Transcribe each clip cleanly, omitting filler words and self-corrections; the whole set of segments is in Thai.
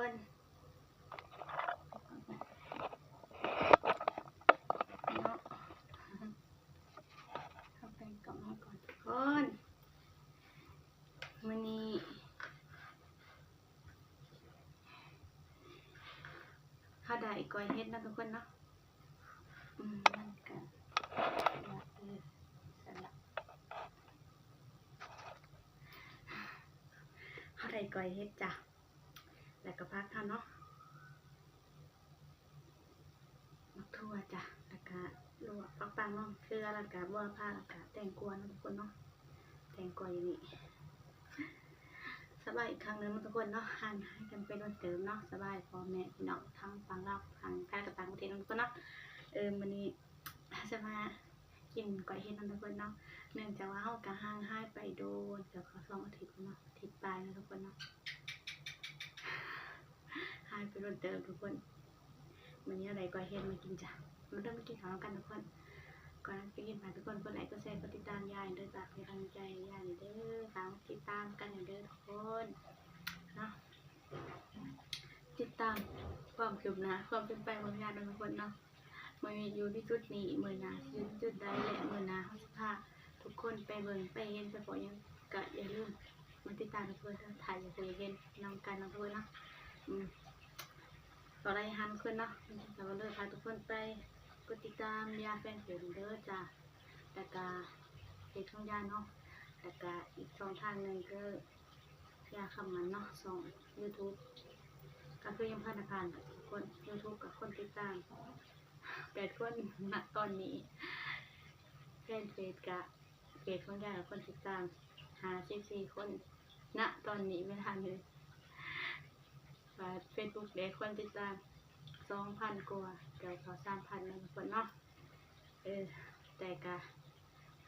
คนเนาะเข้าไปกล่องให้ก่อนทุกคนมื้อนี้ข้าวได้ก้อยเฮ็ดนะทุกคนเนาะมันก็สลับข้าวได้ก้อยเฮ็ดจ้ะแล้วก็พักเท่าเนาะมักทั่วจ้ะแล้วก็ลวกปังๆเนาะเกลือแล้วก็บัวผ้าแล้วก็แตงกวาเนาะทุกคนเนาะแตงกวาอย่างนี้สบายอีกครั้งนึงทุกคนเนาะหันให้กันเป็นวันเดิมเนาะสบายพ่อแม่พี่น้องทั้งฝั่งลาวฝั่งไทยกับต่างประเทศทุกคนเนาะวันนี้จะมากินก๋วยเฮ็ดทุกคนเนาะเนื่องจากว่าเฮากะห่างหายไปโดนเกือบ2 อาทิตย์เนาะอาทิตย์ปลายนะทุกคนเนาะหายไปโดนเติมทุกคนวันนี้อะไรก๋วยเฮ็ดมากินจ้ะมาเริ่มกินข้าวกันทุกคนก่อนไปกินฝากทุกคนกดไลค์กดแชร์กดติดตามยายเด้อจ้ะเป็นกำลังใจยายเด้อฝากติดตามกันเด้อทุกคนเนาะติดตามความคืบหน้าความเป็นไปของงานทุกคนเนาะมันอยู่ที่จุดนี้มื้อหน้าอยู่จุดใดและมื้อหน้าเฮาสิพาทุกคนไปเบิ่งไปเห็นไปบ่ยังก็อย่าลืมมาติดตามทุกคนถ่ายอย่าเคยเห็นนำกันทุกคนเนาะต่อไรหันขึ้นเนาะเราก็เลยพาทุกคนไปกดติดตามยาแฟนเพจเด้อจ้ะแต่ก็เพจของยาเนาะแต่ก็อีกช่องทางหนึ่งก็ยาคำมันเนาะส่ง YouTube ก็คือยังผ่านทุกคน YouTube กับคนติดตาม8 คนณตอนนี้แฟนเพจกับเพจของยากับคนติดตาม54 คนณตอนนี้ไม่ทันเลยเฟซบุ๊กเด็กคนติดตาม 2,000 กว่าเดี๋ยวเขา 3,000 นะทุกคนเนาะแต่ก็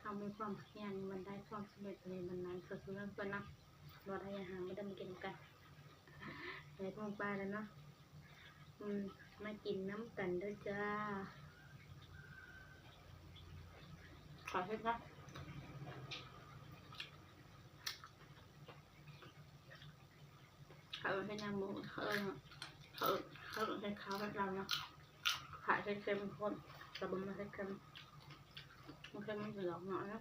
ทำให้ความเพียรมันได้ความสำเร็จในวันนั้นสุดๆแล้วคนเนาะรอได้ยังหาไม่ได้มากินกันไปพงปลาแล้วเนาะมากินน้ำกันด้วยจ้าขอเช็ดนะเขาให้นางหมูเขาให้เขาให้เราเนาะขายเค็มๆคนกระบุมมาเค็มมันเค็มมันจะหลอกหน่อยนะ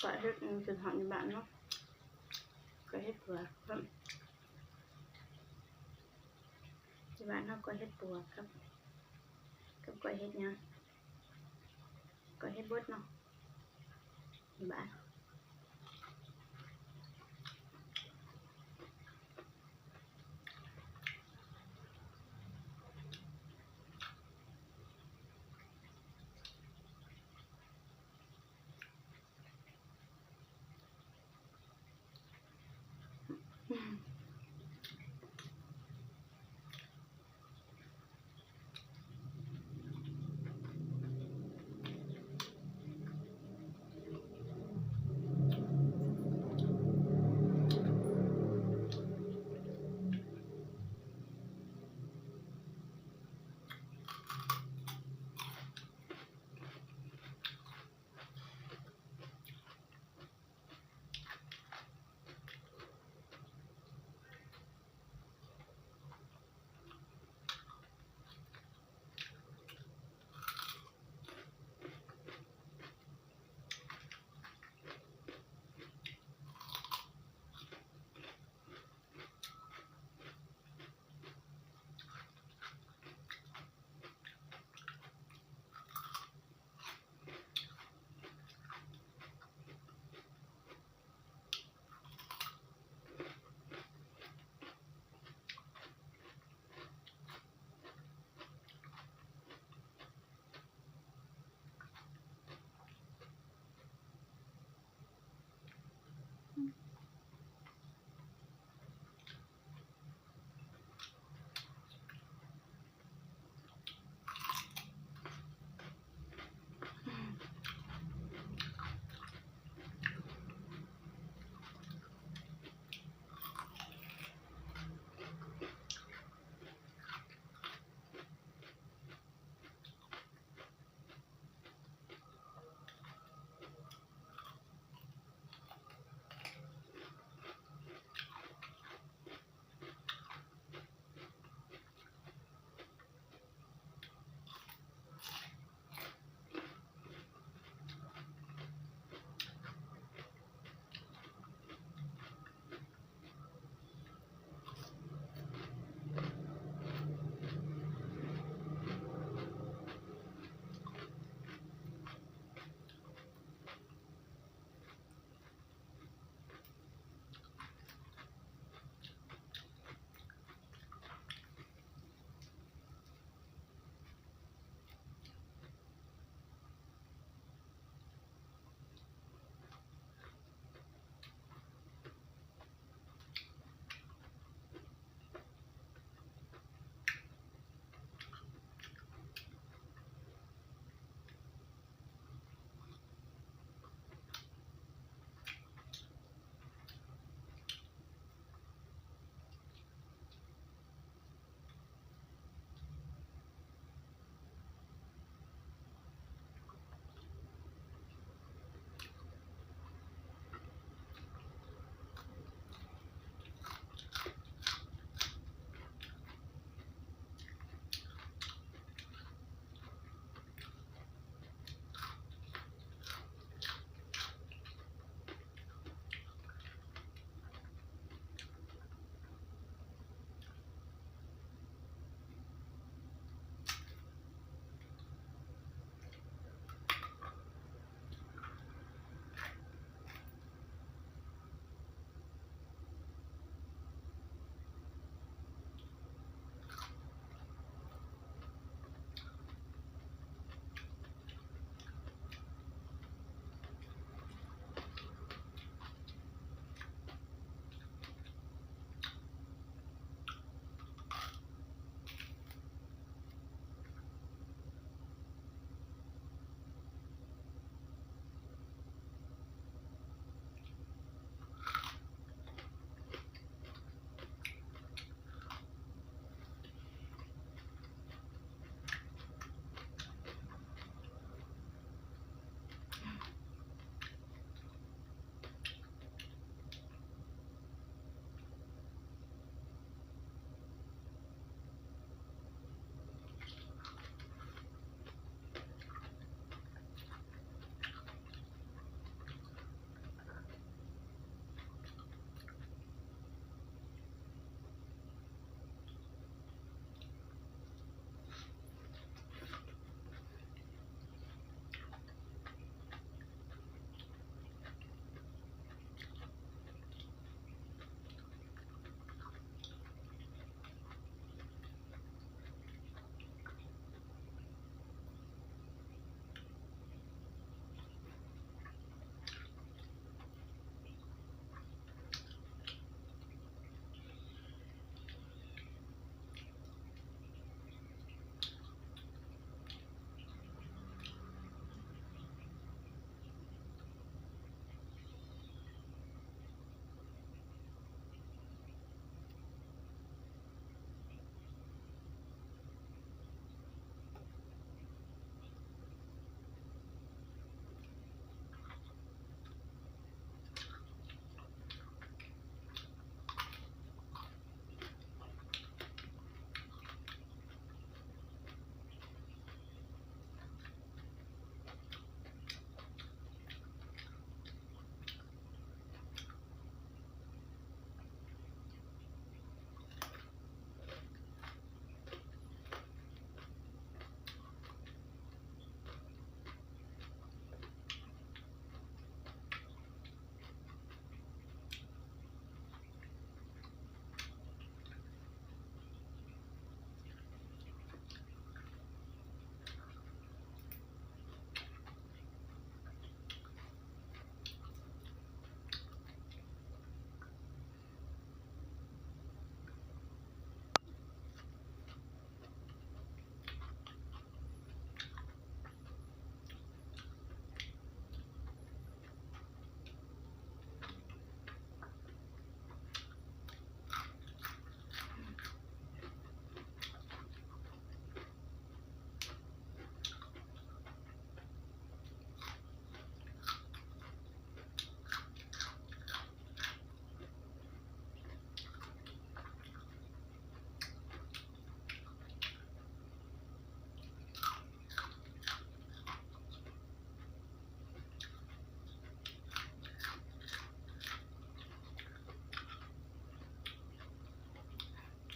ก็เฮ็ดจุดหอมในบ้านเนาะก็เฮ็ดเผือกครับที่บ้านเขาก็เฮ็ดปวกครับก็เฮ็ดยังก็เฮ็ดบดเนาะในบ้าน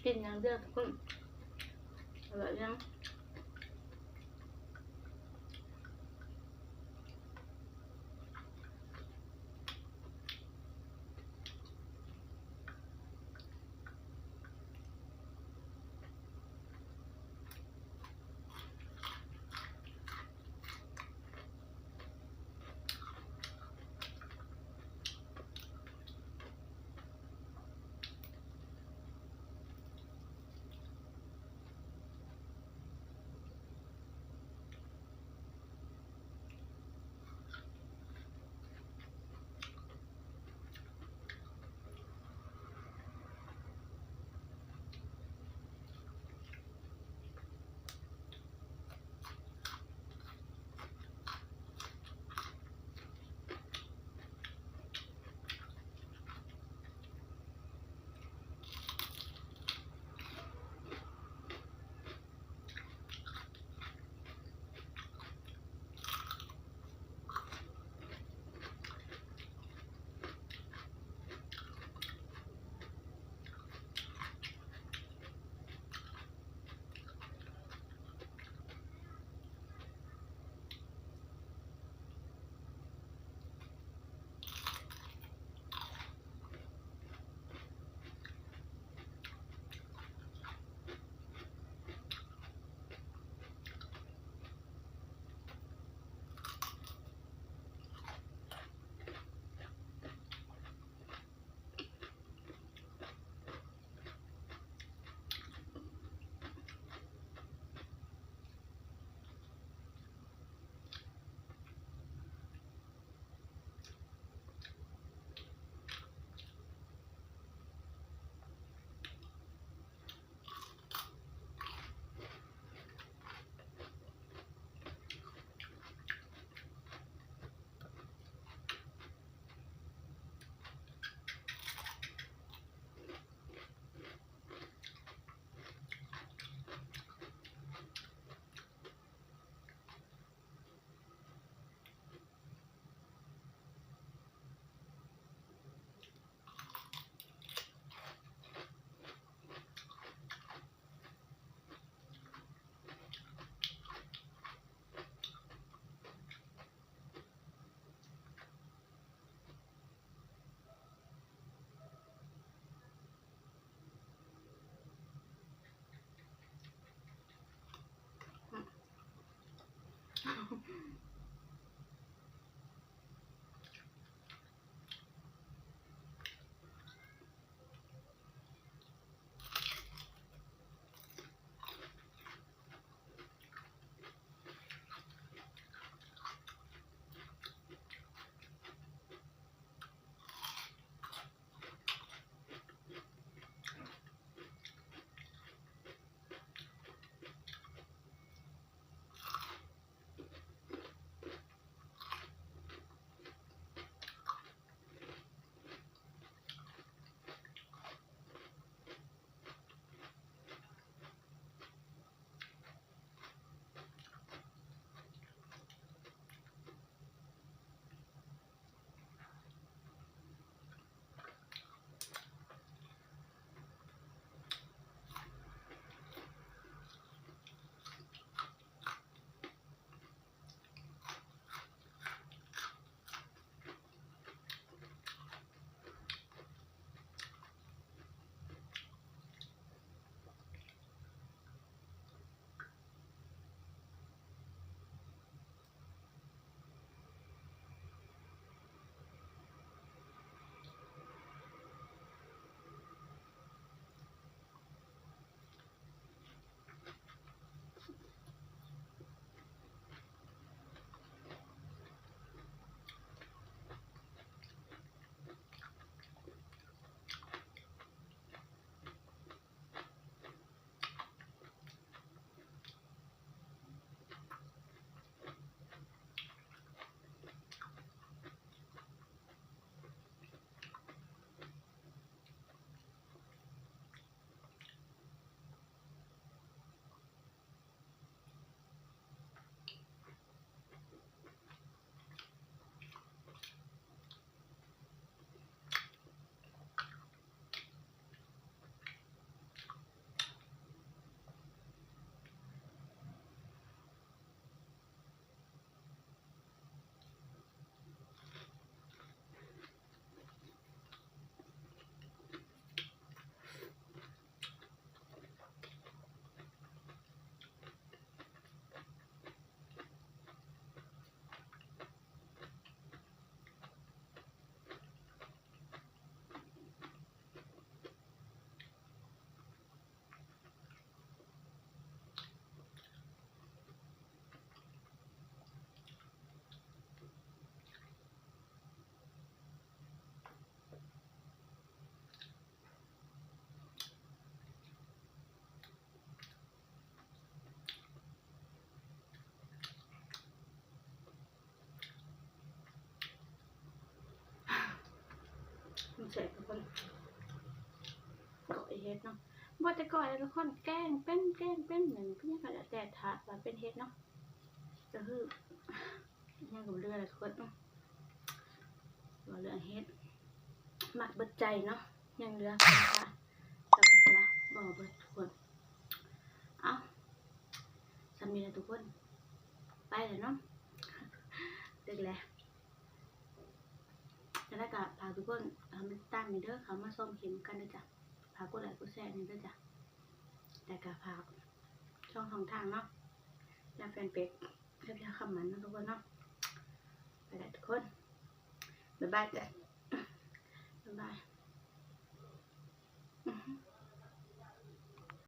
กินอย่างเดียวทุกคนอร่อยยัง เสร็จทุกคนก่อยเฮ็ดเนาะบ่จะก่อยแล้วทุกคนแกล้งเป็นเหมือนพี่ก็แล้วแต่ถาว่าเป็นเฮ็ดเนาะก็คือยังกับเรือทุกคนเนาะว่าเรื่องเฮ็ดหมักเบิดใจเนาะยังเหลือเพิ่นค่ะแต่เพิ่นละบ่เบิดทุกคนเอาสำนี้แหละทุกคนไปแล้วเนาะเด็กแล้วแล้วก็พาทุกคนทำตามนี่เด้อเขามาซ่อมเข็มกันนะจ๊ะพากดไลค์กดแชร์นี่เด้อจ้ะแต่ก็พาช่องทางเนาะแล้วแฟนเพจเรียบร้อยคำมันนะทุกคนเนาะไปแล้วทุกคนบ๊ายบายจ้ะบ๊ายบาย